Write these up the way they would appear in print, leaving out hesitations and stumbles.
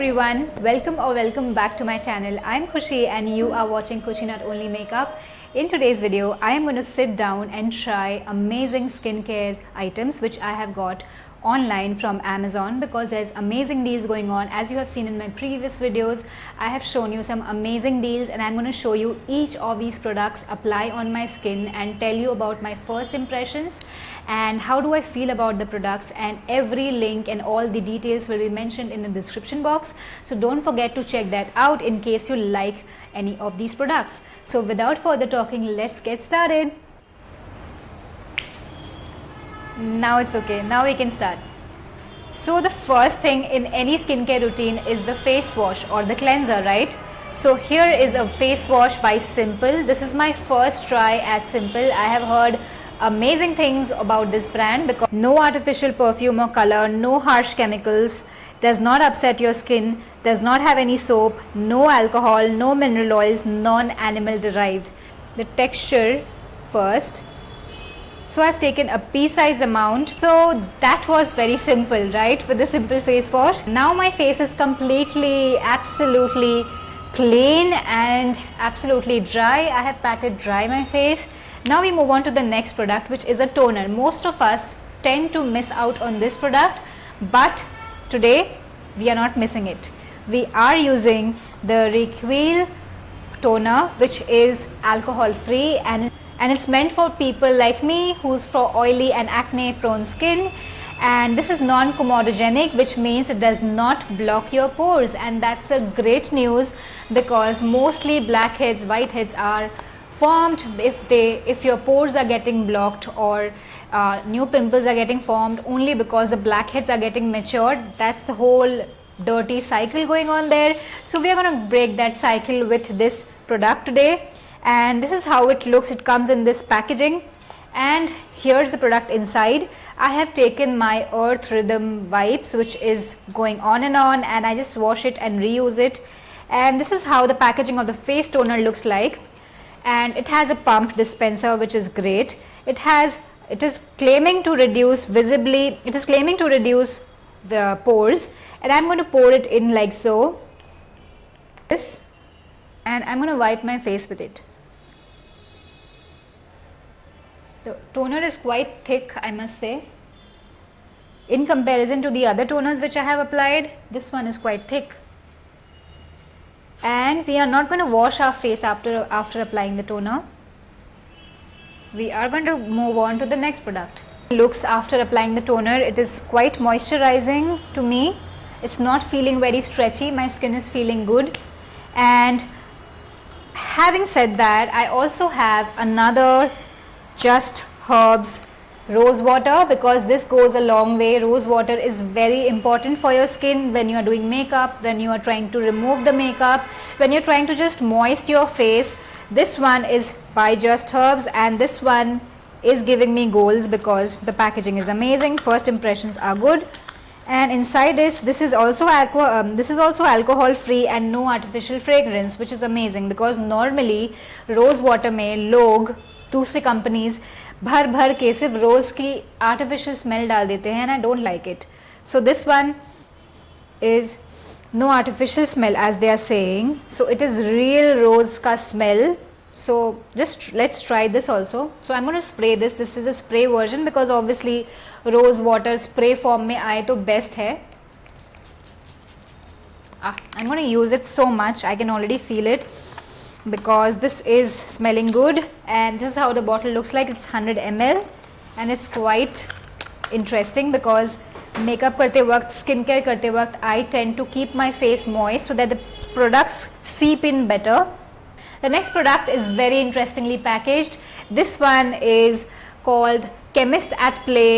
everyone, welcome back to my channel. I'm Khushi and you are watching Khushi NotOnlyMakeup. In today's video, I am going to sit down and try amazing skincare items which I have got online from Amazon because there's amazing deals going on. As you have seen in my previous videos, I have shown you some amazing deals and I'm going to show you each of these products apply on my skin and tell you about my first impressions and how do I feel about the products, and every link and all the details will be mentioned in the description box. So don't forget to check that out in case you like any of these products. So without further talking, let's get started. Now it's okay, now we can start. So the first thing in any skincare routine is the face wash or the cleanser, right? So here is a face wash by Simple. This is my first try at Simple. I have heard amazing things about this brand because no artificial perfume or color, no harsh chemicals, does not upset your skin, does not have any soap, no alcohol, no mineral oils, non-animal derived. The texture first. So I've taken a pea-sized amount. So that was very simple, right, with the Simple face wash. Now my face is completely, absolutely clean and absolutely dry. I have patted dry my face. Now we move on to the next product, which is a toner. Most of us tend to miss out on this product, but today we are not missing it. We are using the Requeel toner, which is alcohol free and it's meant for people like me who's for oily and acne prone skin. And this is non-comedogenic, which means it does not block your pores, and that's a great news because mostly blackheads, whiteheads are formed if your pores are getting blocked or new pimples are getting formed only because the blackheads are getting matured. That's the whole dirty cycle going on there. So we are going to break that cycle with this product today, and this is how it looks. It comes in this packaging and here's the product inside. I have taken my Earth Rhythm wipes, which is going on, and I just wash it and reuse it. And this is how the packaging of the face toner looks like. And it has a pump dispenser, which is great. It is claiming to reduce the pores, and I'm going to pour it in like so, this, and I'm going to wipe my face with it. The toner is quite thick, I must say. In comparison to the other toners which I have applied, this one is quite thick. And we are not going to wash our face after applying the toner. We are going to move on to the next product. Looks after applying the toner, it is quite moisturizing to me. It's not feeling very stretchy. My skin is feeling good. And having said that, I also have another Just Herbs rose water because this goes a long way. Rose water is very important for your skin when you are doing makeup, when you are trying to remove the makeup, when you're trying to just moist your face. This one is by Just Herbs and this one is giving me goals because the packaging is amazing. First impressions are good. And inside this is also alcohol free and no artificial fragrance, which is amazing because normally rose water में लोग दूसरी companies भर भर के सिर्फ रोज की artificial smell डाल देते हैं, and I don't like it. So this one is no artificial smell as they are saying, so it is real rose का smell. So just let's try this also. So I am going to spray this is a spray version because obviously rose water spray form में आए तो best है. I am going to use it so much, I can already feel it because this is smelling good. And this is how the bottle looks like. It's 100 ml and it's quite interesting because makeup karte waqt, skincare karte waqt, I tend to keep my face moist so that the products seep in better. The next product is very interestingly packaged. This one is called Chemist at Play,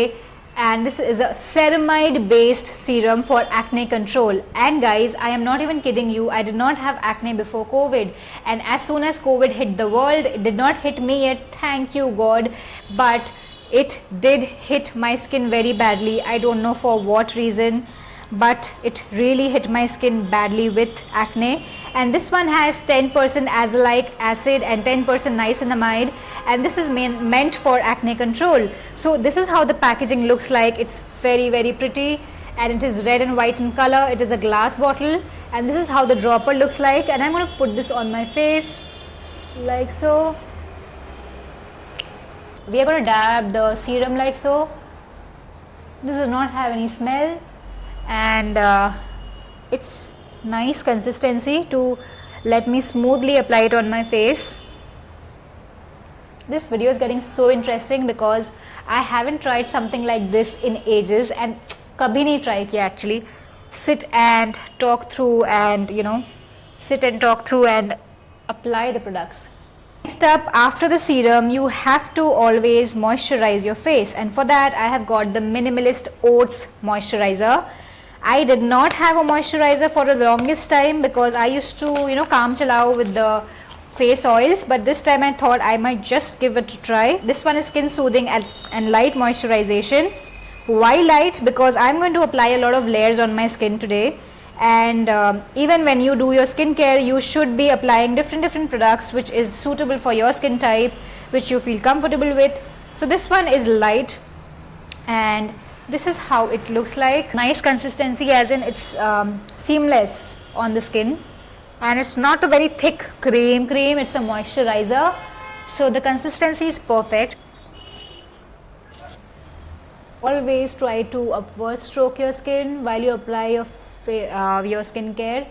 and this is a ceramide based serum for acne control. And guys, I am not even kidding you, I did not have acne before COVID, and as soon as COVID hit the world, it did not hit me yet, thank you God, but it did hit my skin very badly. I don't know for what reason, but it really hit my skin badly with acne. And this one has 10% azelaic acid and 10% niacinamide, and this is meant for acne control. So this is how the packaging looks like. It's very pretty, and it is red and white in color. It is a glass bottle, and this is how the dropper looks like. And I'm going to put this on my face like so. We are going to dab the serum like so. This does not have any smell, and it's nice consistency to let me smoothly apply it on my face. This video is getting so interesting because I haven't tried something like this in ages, and kabhi nahi try kiya actually. Sit and talk through and apply the products. Next up, after the serum, you have to always moisturize your face, and for that I have got the Minimalist Oats moisturizer. I did not have a moisturizer for the longest time because I used to kaam chalao with the face oils, but this time I thought I might just give it a try. This one is skin soothing and light moisturization. Why light? Because I'm going to apply a lot of layers on my skin today, and even when you do your skincare, you should be applying different products which is suitable for your skin type, which you feel comfortable with. So this one is light, and this is how it looks like. Nice consistency, as in it's seamless on the skin, and it's not a very thick cream, it's a moisturizer, so the consistency is perfect. Always try to upward stroke your skin while you apply your skincare,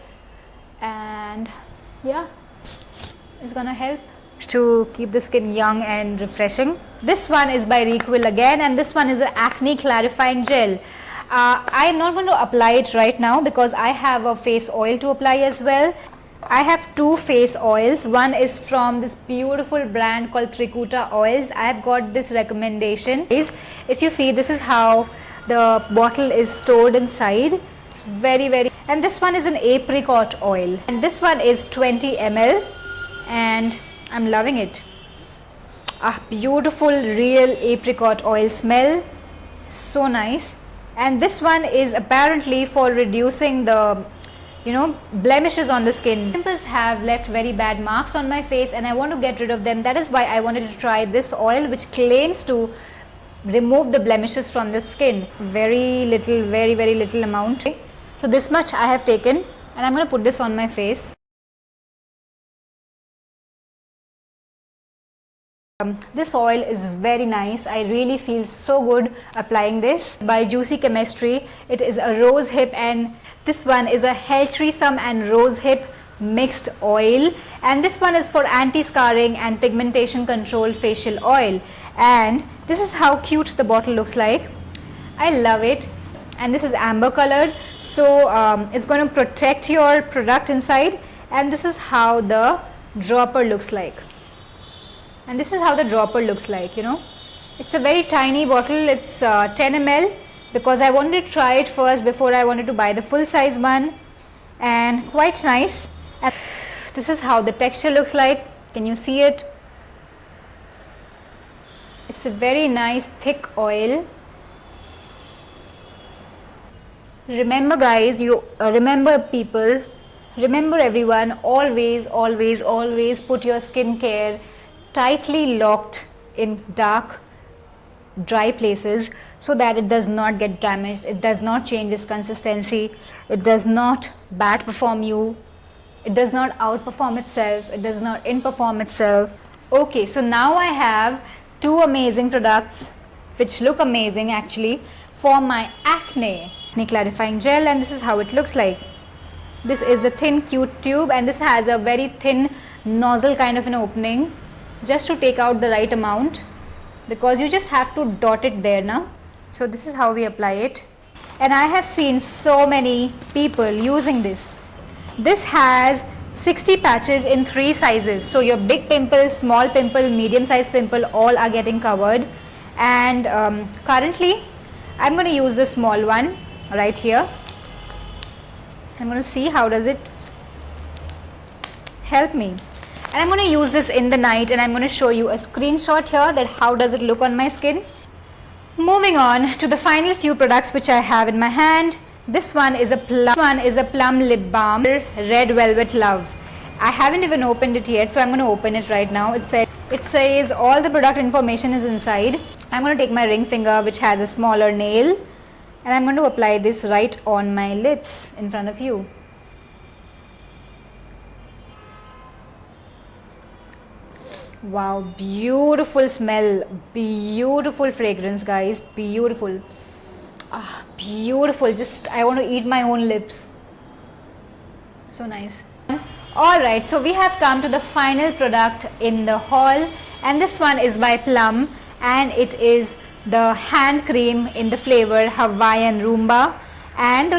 and yeah, it's gonna help to keep the skin young and refreshing. This one is by Requil again, and this one is an acne clarifying gel. I am not going to apply it right now because I have a face oil to apply as well. I have two face oils. One is from this beautiful brand called Trikuta Oils. I have got this recommendation. If you see, this is how the bottle is stored inside. It's very, and this one is an apricot oil, and this one is 20 ml, and I'm loving it. A beautiful real apricot oil smell, so nice. And this one is apparently for reducing the blemishes on the skin. Pimples have left very bad marks on my face, and I want to get rid of them. That is why I wanted to try this oil, which claims to remove the blemishes from the skin. Very little amount. So this much I have taken, and I'm going to put this on my face. This oil is very nice. I really feel so good applying this. By Juicy Chemistry. It is a rose hip, and this one is a Heltrisum and rose hip mixed oil, and this one is for anti-scarring and pigmentation control facial oil. And this is how cute the bottle looks like. I love it, and this is amber colored, so it's going to protect your product inside. And this is how the dropper looks like. It's a very tiny bottle. It's 10 ml because I wanted to try it first before I wanted to buy the full size one, and quite nice. And this is how the texture looks like. Can you see it? It's a very nice thick oil. Remember guys, remember people, remember everyone, always put your skincare tightly locked in dark, dry places so that it does not get damaged, it does not change its consistency, it does not bad perform you, it does not outperform itself, it does not in-perform itself. Okay, so now I have two amazing products which look amazing actually for my acne clarifying gel, and this is how it looks like. This is the thin cute tube, and this has a very thin nozzle kind of an opening just to take out the right amount, because you just have to dot it there now. So this is how we apply it, and I have seen so many people using this. This has 60 patches in 3 sizes, so your big pimple, small pimple, medium size pimple, all are getting covered. And currently I'm going to use the small one right here. I'm going to see how does it help me, and I'm going to use this in the night, and I'm going to show you a screenshot here that how does it look on my skin. Moving on to the final few products which I have in my hand. This one is a plum lip balm, Red Velvet Love. I haven't even opened it yet, so I'm going to open it right now. It says all the product information is inside. I'm going to take my ring finger, which has a smaller nail, and I'm going to apply this right on my lips in front of you. Wow, beautiful smell, beautiful fragrance, guys, beautiful. Beautiful. Just I want to eat my own lips. So nice. Alright, so we have come to the final product in the haul, and this one is by Plum, and it is the hand cream in the flavor Hawaiian Roomba, and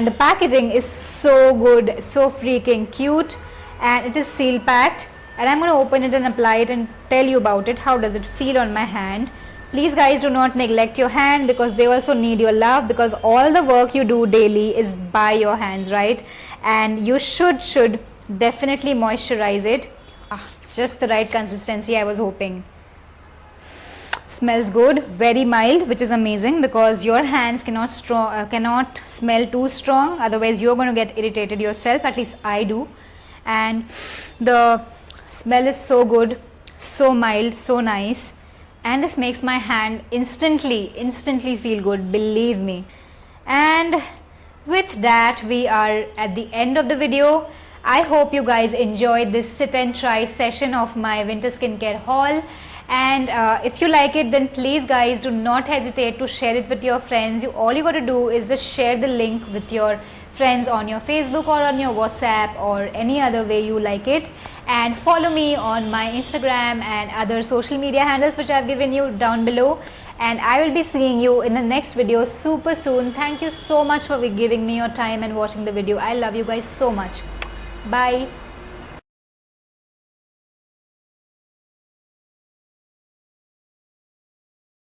the packaging is so good, so freaking cute, and it is seal packed. And I'm going to open it and apply it and tell you about it. How does it feel on my hand? Please guys, do not neglect your hand, because they also need your love, because all the work you do daily is by your hands, right? And you should definitely moisturize it. Just the right consistency I was hoping. Smells good, very mild, which is amazing, because your hands cannot smell too strong, otherwise you're going to get irritated yourself. At least I do. And the smell is so good, so mild, so nice, and this makes my hand instantly feel good, believe me. And with that, we are at the end of the video. I hope you guys enjoyed this sip and try session of my winter skincare haul. And if you like it, then please guys do not hesitate to share it with your friends. All you got to do is just share the link with your friends on your Facebook or on your WhatsApp or any other way you like it. And follow me on my Instagram and other social media handles which I have given you down below. And I will be seeing you in the next video super soon. Thank you so much for giving me your time and watching the video. I love you guys so much. Bye.